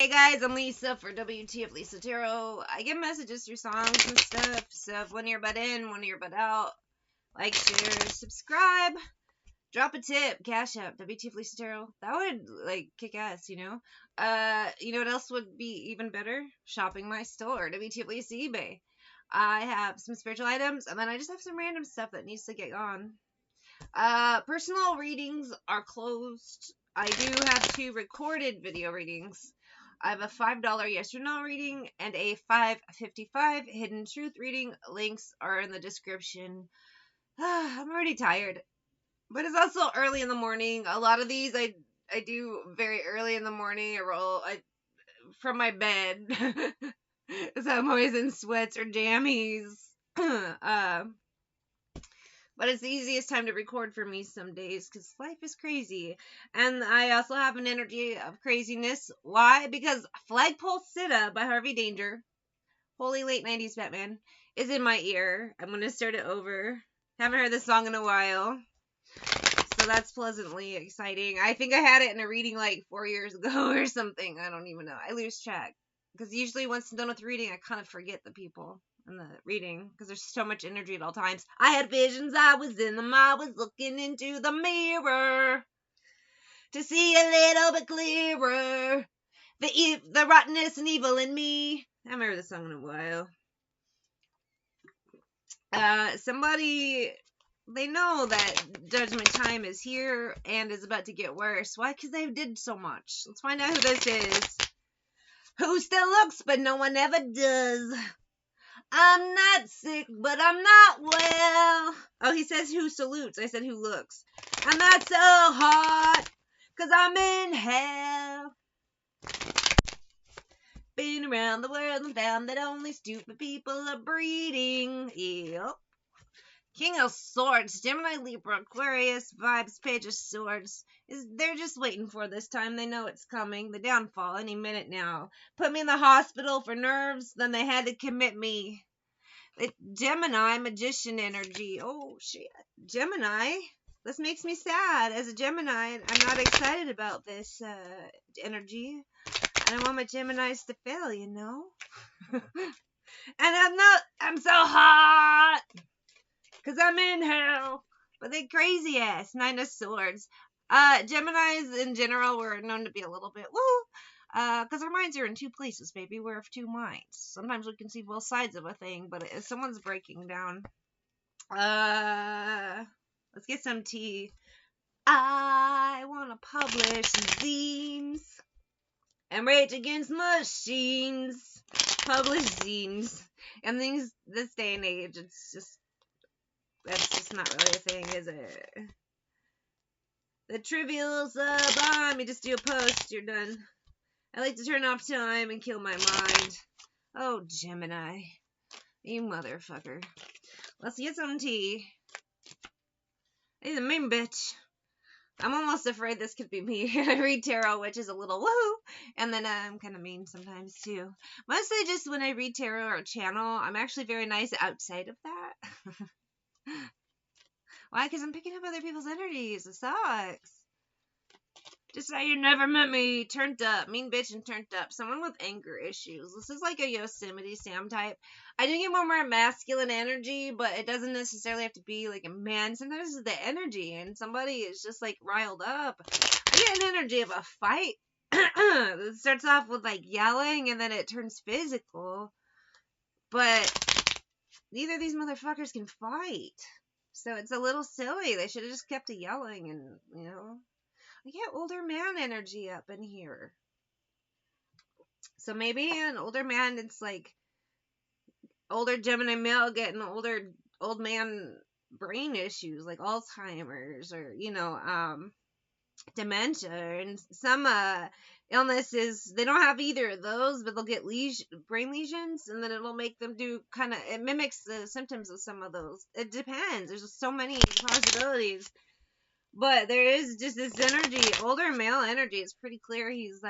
Hey guys, I'm Lisa for wtfLisa Tarot. I get messages through songs and stuff, so if one earbud in, one earbud out, like, share, subscribe, drop a tip, cash app, wtfLisa Tarot. That would, like, kick ass, you know? You know what else would be even better? Shopping my store, wtfLisa eBay. I have some spiritual items, and then I just have some random stuff that needs to get gone. Personal readings are closed. I do have 2 recorded video readings. I have a $5 yes or no reading and a $5.55 hidden truth reading. Links are in the description. I'm already tired, but it's also early in the morning. A lot of these I do very early in the morning. From my bed, so I'm always in sweats or jammies. But it's the easiest time to record for me some days because life is crazy. And I also have an energy of craziness. Why? Because Flagpole Sitta by Harvey Danger, holy late 90s Batman, is in my ear. I'm going to start it over. Haven't heard this song in a while. So that's pleasantly exciting. I think I had it in a reading like 4 years ago or something. I don't even know. I lose track. Because usually once I'm done with reading, I kind of forget the people in the reading because there's so much energy at all times. I had visions, I was in them, I was looking into the mirror to see a little bit clearer the rottenness and evil in me. I haven't heard this song in a while. Somebody, they know that judgment time is here and is about to get worse. Why? Because they did so much. Let's find out who this is. Who still looks, but no one ever does. I'm not sick, but I'm not well. Oh, he says who salutes. I said who looks. I'm not so hot, cause I'm in hell. Been around the world and found that only stupid people are breeding. Yep. King of Swords, Gemini, Libra, Aquarius, Vibes, Page of Swords. They're just waiting for this time. They know it's coming. The downfall any minute now. Put me in the hospital for nerves, then they had to commit me. Gemini, Magician energy. Oh, shit. Gemini? This makes me sad. As a Gemini, I'm not excited about this energy. I don't want my Geminis to fail, you know? And I'm so hot! Because I'm in hell. But they crazy ass. 9 of Swords. Geminis in general were known to be a little bit woo. Because our minds are in 2 places, baby. We're of 2 minds. Sometimes we can see both sides of a thing, but if someone's breaking down. Let's get some tea. I want to publish zines and rage against machines. Publish zines. And this day and age, that's just not really a thing, is it? The trivial sublime. You just do a post, you're done. I like to turn off time and kill my mind. Oh, Gemini. You motherfucker. Let's get some tea. He's a mean bitch. I'm almost afraid this could be me. I read tarot, which is a little woohoo. And then I'm kind of mean sometimes, too. Mostly just when I read tarot or channel, I'm actually very nice outside of that. Why? Because I'm picking up other people's energies. It sucks. Just say you never met me. Turned up. Mean bitch and turned up. Someone with anger issues. This is like a Yosemite Sam type. I do get more masculine energy, but it doesn't necessarily have to be like a man. Sometimes it's the energy, and somebody is just like riled up. I get an energy of a fight. It starts off with like yelling, and then it turns physical. But neither of these motherfuckers can fight. So it's a little silly. They should have just kept yelling and, you know. I get older man energy up in here. So maybe an older man, it's like older Gemini male getting old man brain issues like Alzheimer's or, you know, dementia. And some illnesses, they don't have either of those, but they'll get brain lesions, and then it'll make them do it mimics the symptoms of some of those. It depends. There's just so many possibilities. But there is just this energy, older male energy. It's pretty clear he's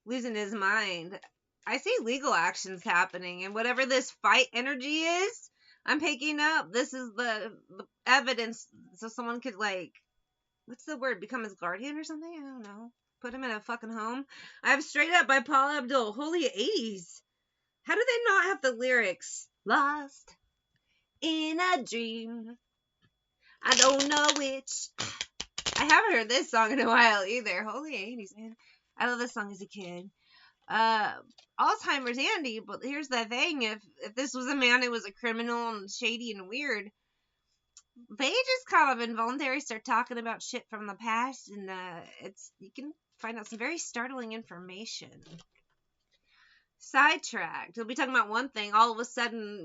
losing his mind. I see legal actions happening, and whatever this fight energy is, I'm picking up. This is the evidence, so someone could, like, what's the word, become his guardian or something? I don't know. Put him in a fucking home. I have Straight Up by Paula Abdul. Holy 80s. How do they not have the lyrics? Lost in a dream. I don't know which. I haven't heard this song in a while either. Holy 80s, man. I love this song as a kid. Alzheimer's Andy, but here's the thing. If this was a man who was a criminal and shady and weird, they just kind of involuntarily start talking about shit from the past, and you can find out some very startling information. Sidetracked. They'll be talking about one thing, all of a sudden,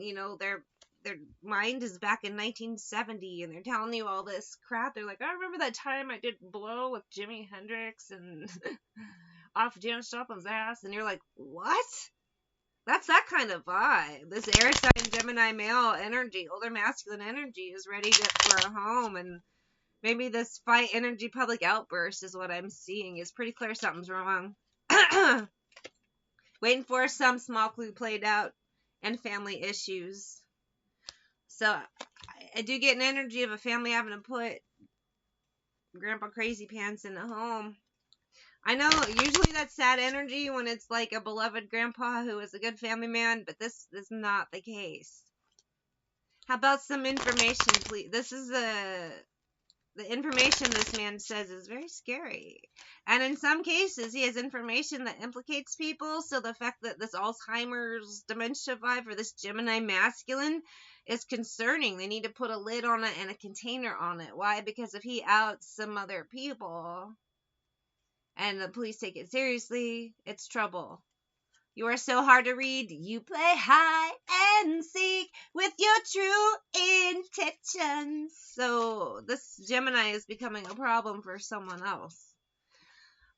their mind is back in 1970, and they're telling you all this crap. They're like, I remember that time I did Blow with Jimi Hendrix and off Janis Joplin's ass, and you're like, what? That's that kind of vibe. This air sign Gemini male energy, older masculine energy, is ready for a home, and maybe this fight energy public outburst is what I'm seeing. It's pretty clear something's wrong. Waiting for some small clue played out, and family issues. So I do get an energy of a family having to put Grandpa Crazy Pants in a home. I know, usually that's sad energy when it's like a beloved grandpa who is a good family man, but this is not the case. How about some information, please? This is the information this man says is very scary. And in some cases, he has information that implicates people, so the fact that this Alzheimer's dementia vibe for this Gemini masculine is concerning. They need to put a lid on it and a container on it. Why? Because if he outs some other people and the police take it seriously, it's trouble. You are so hard to read. You play hide and seek with your true intentions. So this Gemini is becoming a problem for someone else.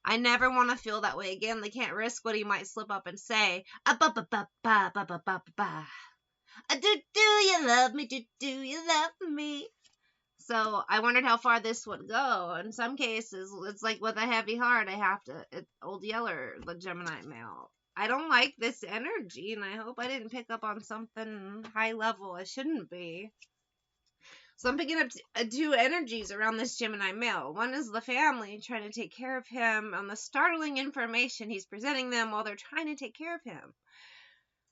I never want to feel that way again. They can't risk what he might slip up and say. Do you love me? Do you love me? So I wondered how far this would go. In some cases, it's like with a heavy heart, Old Yeller, the Gemini male. I don't like this energy, and I hope I didn't pick up on something high level I shouldn't be. So I'm picking up two energies around this Gemini male. One is the family trying to take care of him on the startling information he's presenting them while they're trying to take care of him.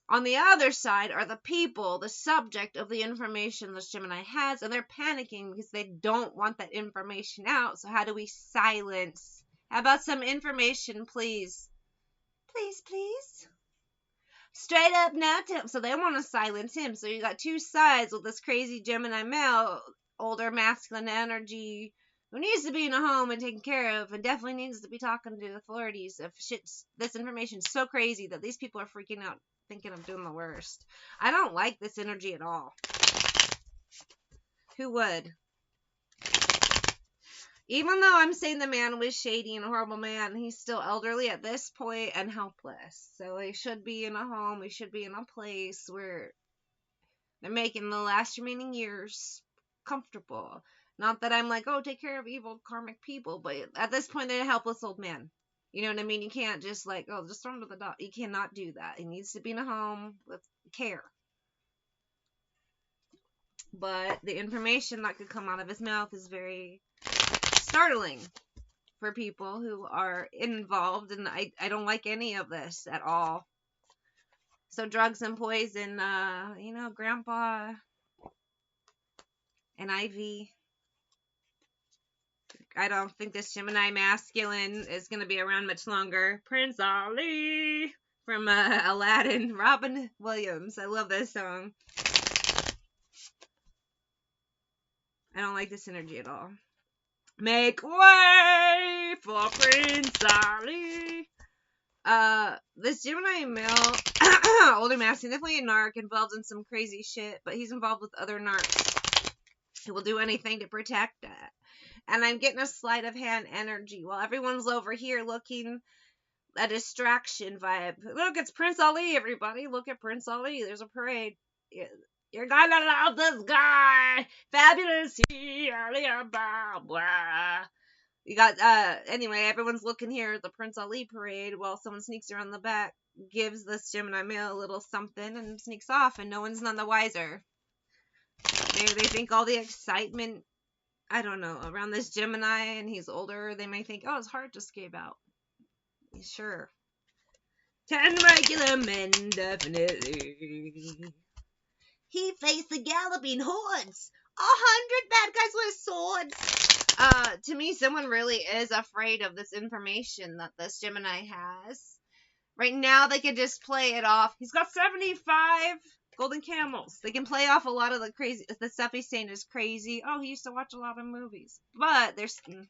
On the other side are the people, the subject of the information this Gemini has, and they're panicking because they don't want that information out. So how do we silence? How about some information, please? Please. Straight up now. So they want to silence him. So you got two sides with this crazy Gemini male, older masculine energy, who needs to be in a home and taken care of, and definitely needs to be talking to authorities if this information is so crazy that these people are freaking out, thinking I'm doing the worst. I don't like this energy at all. Who would? Even though I'm saying the man was shady and a horrible man, he's still elderly at this point and helpless. So he should be in a home. He should be in a place where they're making the last remaining years comfortable. Not that I'm like, oh, take care of evil karmic people, but at this point, they're a helpless old man. You know what I mean? You can't just like, oh, just throw him to the dog. You cannot do that. He needs to be in a home with care. But the information that could come out of his mouth is very startling for people who are involved, and I don't like any of this at all. So drugs and poison, Grandpa and Ivy. I don't think this Gemini masculine is going to be around much longer. Prince Ali from Aladdin. Robin Williams. I love this song. I don't like this energy at all. Make way for Prince Ali. This Gemini male, older masculine, definitely a narc, involved in some crazy shit, but he's involved with other narcs who will do anything to protect it. And I'm getting a sleight of hand energy while everyone's over here looking a distraction vibe. Look, it's Prince Ali, everybody. Look at Prince Ali. There's a parade. You're gonna love this guy. Fabulous. Blah, blah. You got, anyway, everyone's looking here at the Prince Ali parade while someone sneaks around the back, gives this Gemini male a little something, and sneaks off, and no one's none the wiser. Maybe they think all the excitement, I don't know, around this Gemini, and he's older, they may think, oh, his heart just gave out. Sure. 10 regular men, definitely. He faced the galloping hordes. 100 bad guys with swords. To me, someone really is afraid of this information that this Gemini has. Right now, they can just play it off. He's got 75 golden camels. They can play off a lot of the stuff he's saying is crazy. Oh, he used to watch a lot of movies. But there's the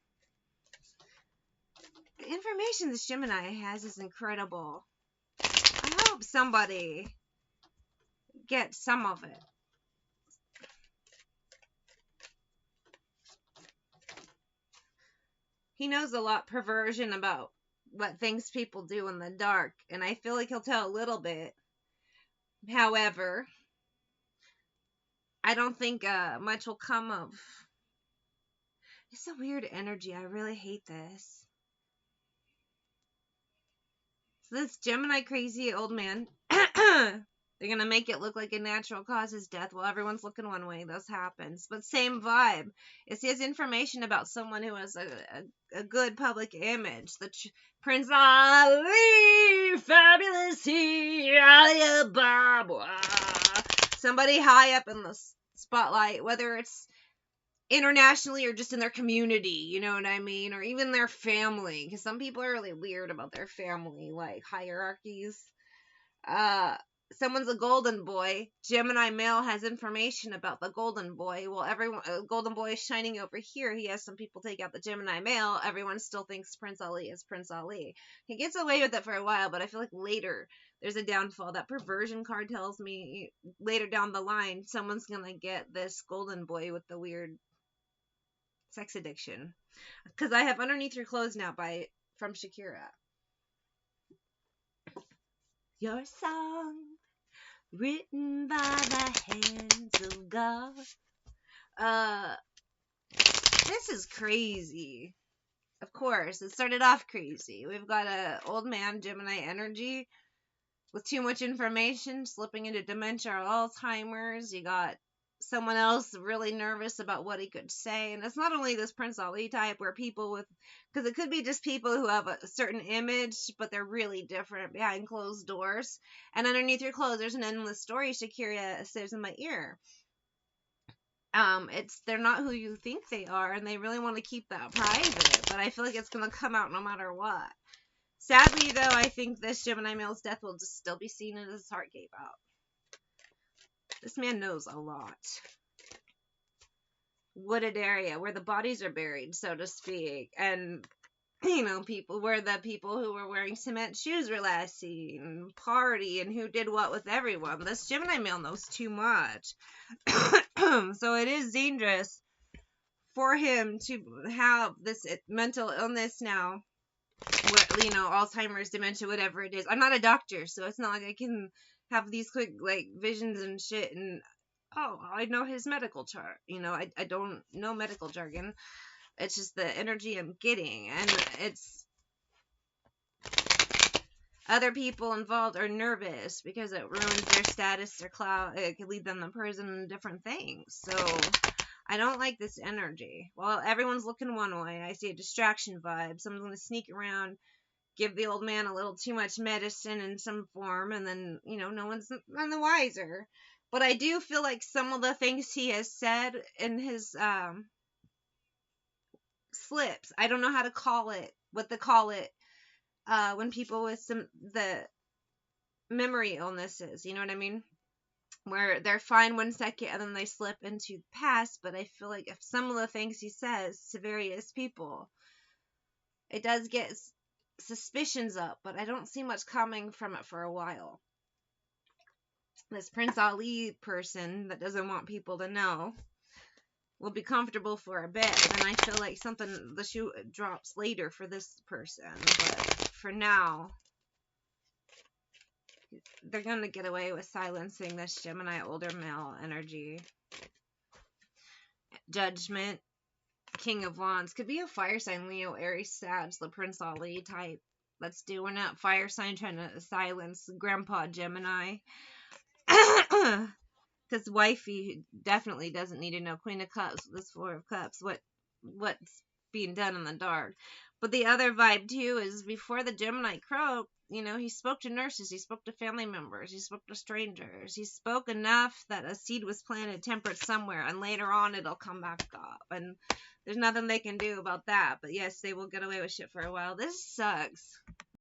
information this Gemini has is incredible. I hope somebody gets some of it. He knows a lot perversion about what things people do in the dark, and I feel like he'll tell a little bit. However, I don't think much will come of. It's a weird energy. I really hate this. So this Gemini crazy old man, they're going to make it look like a natural causes death while everyone's looking one way. This happens. But same vibe. It says information about someone who has a good public image. Prince Ali, fabulous he, Alibaba. Somebody high up in the spotlight, whether it's internationally or just in their community, you know what I mean? Or even their family. Because some people are really weird about their family, like hierarchies. Someone's a golden boy. Gemini male has information about the golden boy. Well, golden boy is shining over here. He has some people take out the Gemini male. Everyone still thinks Prince Ali is Prince Ali. He gets away with it for a while, but I feel like later there's a downfall. That perversion card tells me later down the line, someone's gonna get this golden boy with the weird sex addiction. Because I have Underneath Your Clothes Now from Shakira. Your song, written by the hands of God. This is crazy. Of course, it started off crazy. We've got a old man, Gemini energy, with too much information, slipping into dementia or Alzheimer's. You got someone else really nervous about what he could say. And it's not only this Prince Ali type where because it could be just people who have a certain image, but they're really different behind closed doors. And underneath your clothes, there's an endless story, Shakira says in my ear. They're not who you think they are, and they really want to keep that private, but I feel like it's going to come out no matter what. Sadly, though, I think this Gemini male's death will just still be seen as his heart gave out. This man knows a lot. Wooded area where the bodies are buried, so to speak. And, where the people who were wearing cement shoes were last seen. Party and who did what with everyone. This Gemini male knows too much. So it is dangerous for him to have this mental illness now. Alzheimer's, dementia, whatever it is. I'm not a doctor, so it's not like I can have these quick visions and shit and I know his medical chart. I don't know medical jargon. It's just the energy I'm getting, and it's other people involved are nervous because it ruins their status, their clout. It could lead them to prison and different things. So I don't like this energy. While everyone's looking one way, I see a distraction vibe. Someone's going to sneak around, give the old man a little too much medicine in some form, and then, no one's none the wiser. But I do feel like some of the things he has said in his slips, I don't know how to call it, what they call it, when people with the memory illnesses, you know what I mean? Where they're fine 1 second and then they slip into the past. But I feel like if some of the things he says to various people, it does get suspicions up, but I don't see much coming from it for a while. This Prince Ali person that doesn't want people to know will be comfortable for a bit, and then I feel like the shoe drops later for this person. But for now, they're gonna get away with silencing this Gemini older male energy. Judgment, King of Wands, could be a fire sign, Leo, Aries, Sag, the Prince Ali type that's doing it. Fire sign trying to silence Grandpa Gemini. Because wifey definitely doesn't need to know. Queen of Cups, this Four of Cups, what's being done in the dark. But the other vibe too is before the Gemini croaked, he spoke to nurses, he spoke to family members, he spoke to strangers. He spoke enough that a seed was planted temperate somewhere, and later on it'll come back up. And there's nothing they can do about that. But yes, they will get away with shit for a while. This sucks.